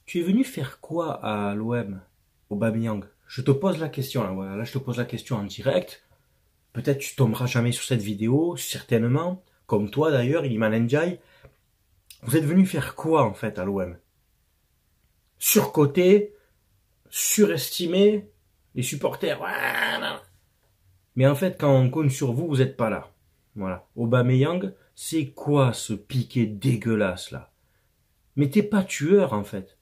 Tu es venu faire quoi à l'OM, Aubameyang? Je te pose la question, là, voilà. Là, je te pose la question en direct. Peut-être tu tomberas jamais sur cette vidéo, certainement. Comme toi d'ailleurs, Iliman Ndiaye. Vous êtes venu faire quoi en fait à l'OM? Surcoté, surestimé, les supporters. Voilà. Mais en fait, quand on compte sur vous, vous n'êtes pas là. Voilà. Aubameyang, c'est quoi ce piqué dégueulasse là? Mais t'es pas tueur en fait.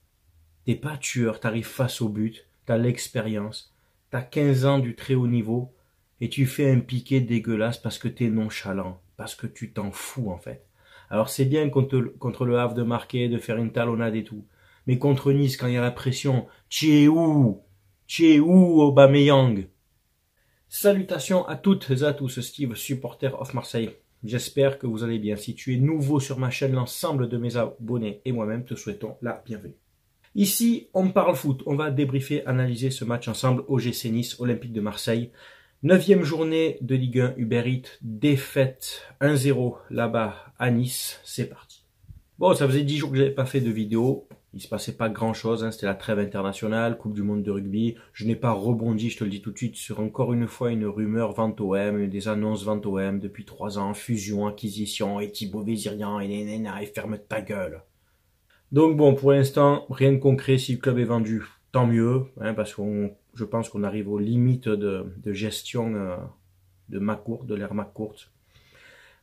T'es pas tueur, t'arrives face au but, t'as l'expérience, t'as 15 ans du très haut niveau, et tu fais un piqué dégueulasse parce que t'es nonchalant, parce que tu t'en fous en fait. Alors c'est bien contre le Havre de marquer, de faire une talonnade et tout, mais contre Nice, quand il y a la pression, tu es où? Tu es où, Aubameyang? Salutations à toutes et à tous, Steve, supporter of Marseille. J'espère que vous allez bien. Si tu es nouveau sur ma chaîne, l'ensemble de mes abonnés et moi-même te souhaitons la bienvenue. Ici, on parle foot. On va débriefer, analyser ce match ensemble. OGC Nice, Olympique de Marseille. 9e journée de Ligue 1 Uber Eats. Défaite 1-0 là-bas à Nice. C'est parti. Bon, ça faisait 10 jours que je n'avais pas fait de vidéo. Il ne se passait pas grand-chose. Hein. C'était la trêve internationale, Coupe du Monde de rugby. Je n'ai pas rebondi, je te le dis tout de suite, sur encore une fois une rumeur vente OM, des annonces vente OM depuis 3 ans, fusion, acquisition, et Thibaut Vésirian, et ferme ta gueule. Donc bon, pour l'instant, rien de concret. Si le club est vendu, tant mieux, hein, parce que je pense qu'on arrive aux limites de gestion de McCourt, de l'ère McCourt.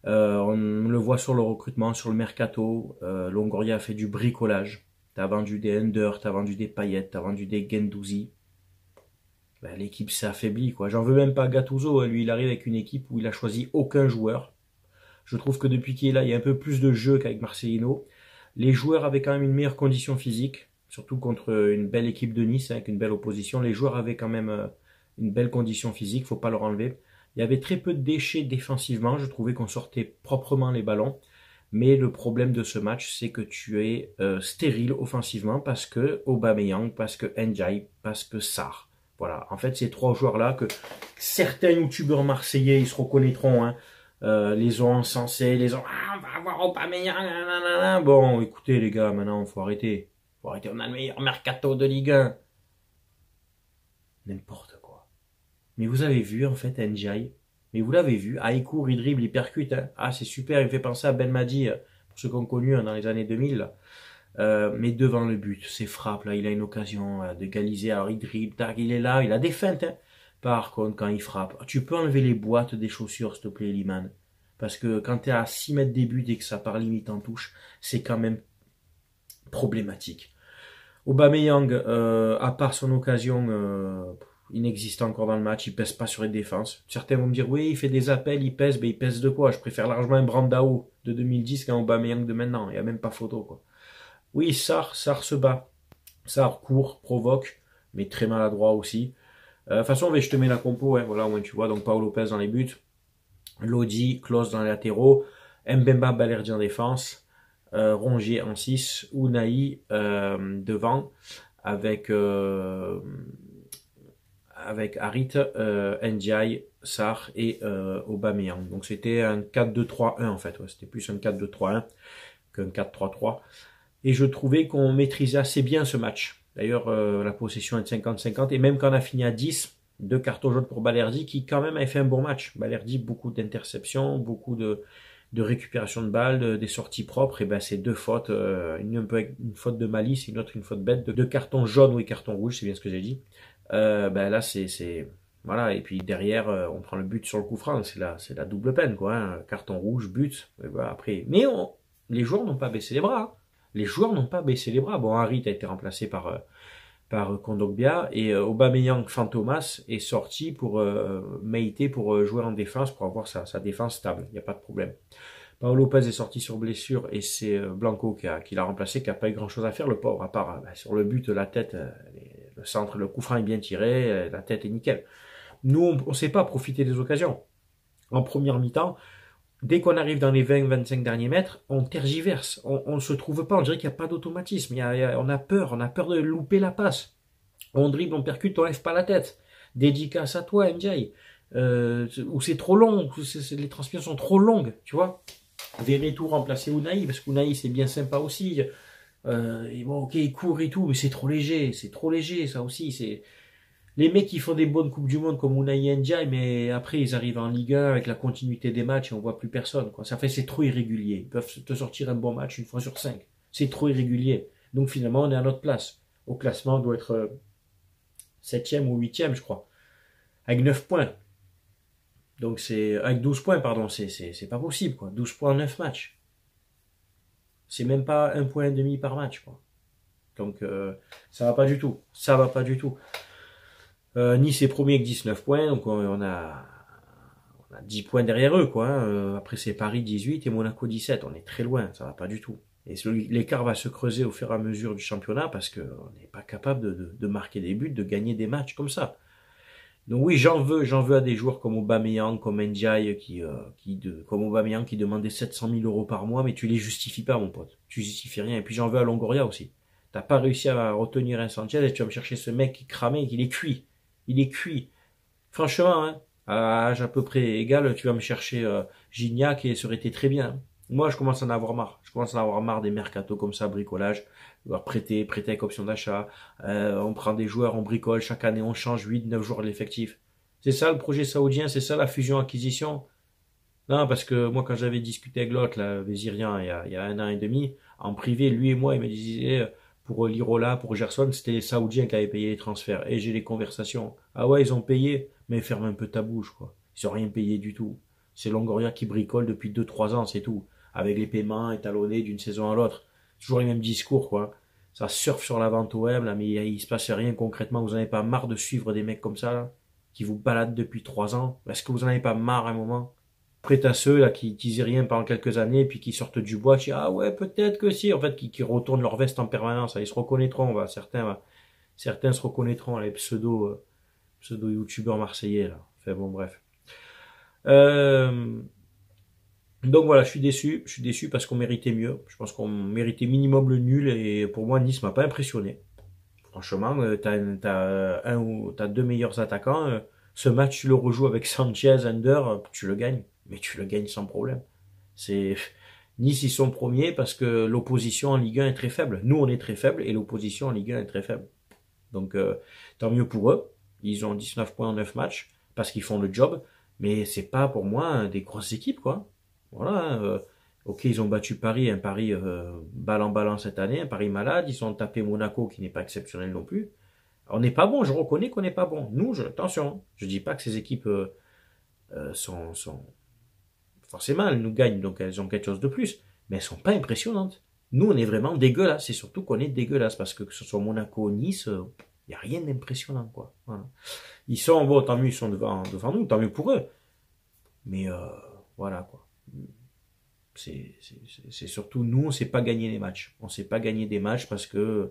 On le voit sur le recrutement, sur le mercato. Longoria a fait du bricolage. T'as vendu des Under, t'as vendu des Payet, t'as vendu des Guendouzi. Ben, l'équipe s'est affaiblie, quoi. J'en veux même pas Gattuso, hein. Lui, il arrive avec une équipe où il a choisi aucun joueur. Je trouve que depuis qu'il est là, il y a un peu plus de jeu qu'avec Marcelino. Les joueurs avaient quand même une meilleure condition physique, surtout contre une belle équipe de Nice, avec une belle opposition. Les joueurs avaient quand même une belle condition physique, faut pas leur enlever. Il y avait très peu de déchets défensivement, je trouvais qu'on sortait proprement les ballons. Mais le problème de ce match, c'est que tu es stérile offensivement parce que Aubameyang, parce que Ndiaye, parce que Sarr. Voilà, en fait, ces 3 joueurs-là que certains youtubeurs marseillais, ils se reconnaîtront, hein, les ont encensés, les ont « Ah, on va avoir Aubameyang, nanana. » Bon, écoutez les gars, maintenant, faut arrêter. Faut arrêter, on a le meilleur mercato de Ligue 1. N'importe quoi. Mais vous avez vu, en fait, Ndiaye. Mais vous l'avez vu, il court, il dribble, il percute. Hein. Ah, c'est super, il me fait penser à Ben Madi, pour ceux qui ont connu dans les années 2000. Mais devant le but, ses frappes, là, il a une occasion d'égaliser. Alors il dribble, tac, il est là, il a des feintes. Hein. Par contre, quand il frappe, tu peux enlever les boîtes des chaussures, s'il te plaît, Liman. Parce que quand tu es à 6 mètres des buts et que ça part limite en touche, c'est quand même problématique. Aubameyang, à part son occasion inexistant encore dans le match, il pèse pas sur les défenses. Certains vont me dire, oui, il fait des appels, il pèse, mais il pèse de quoi? Je préfère largement un Brandao de 2010 qu'un Aubameyang de maintenant. Il n'y a même pas photo, quoi. Oui, Sarr se bat. Sarr court, provoque, mais très maladroit aussi. De toute façon, je te mets la compo, hein, voilà, au moins tu vois. Donc, Pau Lopez dans les buts, Lodi, Klose dans les latéraux, Mbemba, Balerdi en défense, Rongier en 6, Unai devant, avec Harit, Ndiaye, Sarr et Aubameyang. Donc c'était un 4-2-3-1 en fait, ouais. C'était plus un 4-2-3-1 qu'un 4-3-3. Et je trouvais qu'on maîtrisait assez bien ce match. D'ailleurs, la possession est de 50-50. Et même quand on a fini à 10, 2 cartons jaunes pour Balerdi, qui quand même avait fait un bon match. Balerdi, beaucoup d'interceptions, beaucoup de récupération de balles, des sorties propres. Et ben c'est 2 fautes, une faute de malice, une autre une faute bête, 2 cartons jaunes ou cartons rouges, c'est bien ce que j'ai dit. Ben là, c'est voilà. Et puis derrière, on prend le but sur le coup franc. C'est la double peine, quoi. Hein. Carton rouge, but. Ben, après, mais les joueurs n'ont pas baissé les bras. Hein. Les joueurs n'ont pas baissé les bras. Bon, Harit a été remplacé par Kondogbia et Aubameyang Fantomas est sorti pour Meïté pour jouer en défense, pour avoir sa défense stable. Il n'y a pas de problème. Pau Lopez est sorti sur blessure et c'est Blanco qui l'a remplacé, qui n'a pas eu grand chose à faire, le pauvre, à part sur le but, la tête, le centre, le coup franc est bien tiré, la tête est nickel. Nous, on ne sait pas profiter des occasions. En première mi-temps, dès qu'on arrive dans les 20-25 derniers mètres, on tergiverse, on ne se trouve pas, on dirait qu'il n'y a pas d'automatisme, on a peur de louper la passe. On dribble, on percute, on lève pas la tête. Dédicace à toi, Ndiaye. Ou c'est trop long, les transitions sont trop longues, tu vois. Verretou remplacer Unai, parce qu'Unai c'est bien sympa aussi. Et bon, ok, ils courent et tout, mais c'est trop léger, ça aussi. C'est les mecs qui font des bonnes coupes du monde comme Unai Ndiaye, mais après ils arrivent en Ligue 1 avec la continuité des matchs et on voit plus personne, quoi. Ça fait, c'est trop irrégulier. Ils peuvent te sortir un bon match une fois sur 5. C'est trop irrégulier. Donc finalement, on est à notre place. Au classement, on doit être 7e ou 8e, je crois. Avec 9 points. Donc c'est, avec 12 points, pardon, c'est pas possible, quoi. 12 points en 9 matchs. C'est même pas un point et demi par match, quoi. Donc ça va pas du tout. Ça va pas du tout. Nice est premier avec 19 points, donc on a 10 points derrière eux, quoi. Après c'est Paris 18 et Monaco 17. On est très loin, ça va pas du tout. Et l'écart va se creuser au fur et à mesure du championnat parce qu'on n'est pas capable de marquer des buts, de gagner des matchs comme ça. Donc oui, j'en veux à des joueurs comme Aubameyang, comme Ndiaye, comme Aubameyang qui demandait 700 000 euros par mois, mais tu les justifies pas, mon pote. Tu justifies rien. Et puis j'en veux à Longoria aussi. T'as pas réussi à retenir un Sanchez et tu vas me chercher ce mec qui cramait, qu'il est cuit. Il est cuit. Franchement, hein, à âge à peu près égal, tu vas me chercher Gignac et ça aurait été très bien. Moi, je commence à en avoir marre. Je commence à en avoir marre des mercatos comme ça, bricolage. Prêter avec option d'achat. On prend des joueurs, on bricole. Chaque année, on change 8, 9 joueurs de l'effectif. C'est ça le projet saoudien, c'est ça la fusion-acquisition. Non, parce que moi, quand j'avais discuté avec l'autre, là, Vézirien, il y a 1 an et demi, en privé, lui et moi, il me disait, pour Lirola, pour Gerson, c'était les Saoudiens qui avaient payé les transferts. Et j'ai les conversations. Ah ouais, ils ont payé, mais ferme un peu ta bouche, quoi. Ils ont rien payé du tout. C'est Longoria qui bricole depuis 2, 3 ans, c'est tout. Avec les paiements étalonnés d'une saison à l'autre. Toujours les mêmes discours, quoi. Ça surfe sur la vente web, là, mais il se passe rien concrètement. Vous en avez pas marre de suivre des mecs comme ça, là, qui vous baladent depuis 3 ans? Est-ce que vous en avez pas marre à un moment? Prêt à ceux là qui disaient rien pendant quelques années et puis qui sortent du bois, qui disent ah ouais peut-être que si, en fait qui retournent leur veste en permanence, ils se reconnaîtront, certains se reconnaîtront, les pseudo youtubeurs marseillais là. Enfin bon bref. Donc voilà, je suis déçu parce qu'on méritait mieux. Je pense qu'on méritait minimum le nul et pour moi Nice m'a pas impressionné. Franchement, t'as 2 meilleurs attaquants. Ce match tu le rejoues avec Sanchez, Under, tu le gagnes. Mais tu le gagnes sans problème. C'est Nice, ils sont premiers parce que l'opposition en Ligue 1 est très faible. Nous, on est très faible et l'opposition en Ligue 1 est très faible. Donc, tant mieux pour eux. Ils ont 19 points en 9 matchs parce qu'ils font le job. Mais c'est pas pour moi des grosses équipes, quoi. Voilà. Ok, ils ont battu Paris, un Paris balle en ballant cette année, un Paris malade. Ils ont tapé Monaco qui n'est pas exceptionnel non plus. On n'est pas bon. Je reconnais qu'on n'est pas bon. Nous, attention, je dis pas que ces équipes sont forcément, elles nous gagnent, donc elles ont quelque chose de plus. Mais elles sont pas impressionnantes. Nous, on est vraiment dégueulasse. C'est surtout qu'on est dégueulasse parce que ce soit Monaco, Nice, il n'y a rien d'impressionnant, quoi. Voilà. Ils sont, bon, tant mieux, ils sont devant nous, tant mieux pour eux. Mais voilà, quoi. C'est surtout nous, on sait pas gagner les matchs. On sait pas gagner des matchs parce que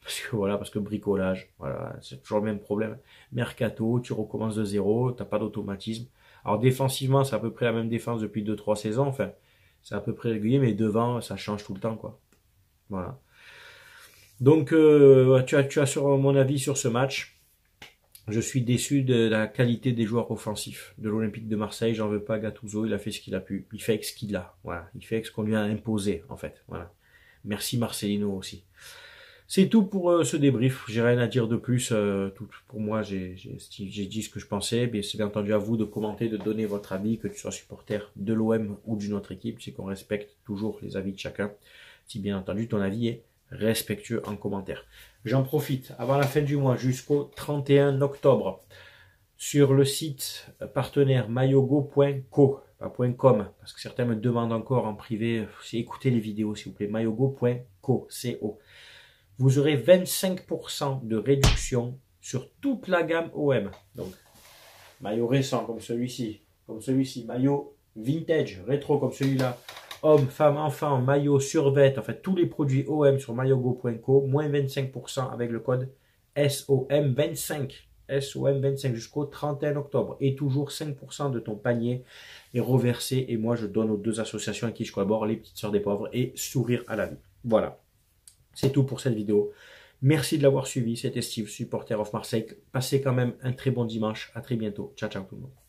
parce que bricolage, voilà, c'est toujours le même problème. Mercato, tu recommences de zéro, t'as pas d'automatisme. Alors défensivement, c'est à peu près la même défense depuis 2, 3 saisons, enfin, c'est à peu près régulier, mais devant, ça change tout le temps, quoi. Voilà. Donc, tu as sur mon avis sur ce match. Je suis déçu de la qualité des joueurs offensifs de l'Olympique de Marseille. J'en veux pas à Gattuso, il a fait ce qu'il a pu. Il fait avec ce qu'il a. Voilà. Il fait avec ce qu'on lui a imposé, en fait. Voilà. Merci Marcelino aussi. C'est tout pour ce débrief. J'ai rien à dire de plus. Tout pour moi, j'ai dit ce que je pensais. Mais c'est bien entendu à vous de commenter, de donner votre avis, que tu sois supporter de l'OM ou d'une autre équipe. C'est qu'on respecte toujours les avis de chacun. Si bien entendu ton avis est respectueux en commentaire. J'en profite avant la fin du mois jusqu'au 31 octobre sur le site partenaire mayogo.co, pas .com, parce que certains me demandent encore en privé, écoutez les vidéos s'il vous plaît, mayogo.co, C-O. Vous aurez 25% de réduction sur toute la gamme OM. Donc, maillot récent comme celui-ci, maillot vintage, rétro comme celui-là, homme, femme, enfant, maillot, survêt, en fait tous les produits OM sur mayogo.co, moins 25% avec le code SOM25. SOM25 jusqu'au 31 octobre. Et toujours 5% de ton panier est reversé. Et moi, je donne aux 2 associations avec qui je collabore, les Petites Sœurs des Pauvres et Sourire à la vie. Voilà. C'est tout pour cette vidéo. Merci de l'avoir suivi. C'était Steve, supporter of Marseille. Passez quand même un très bon dimanche. À très bientôt. Ciao, ciao tout le monde.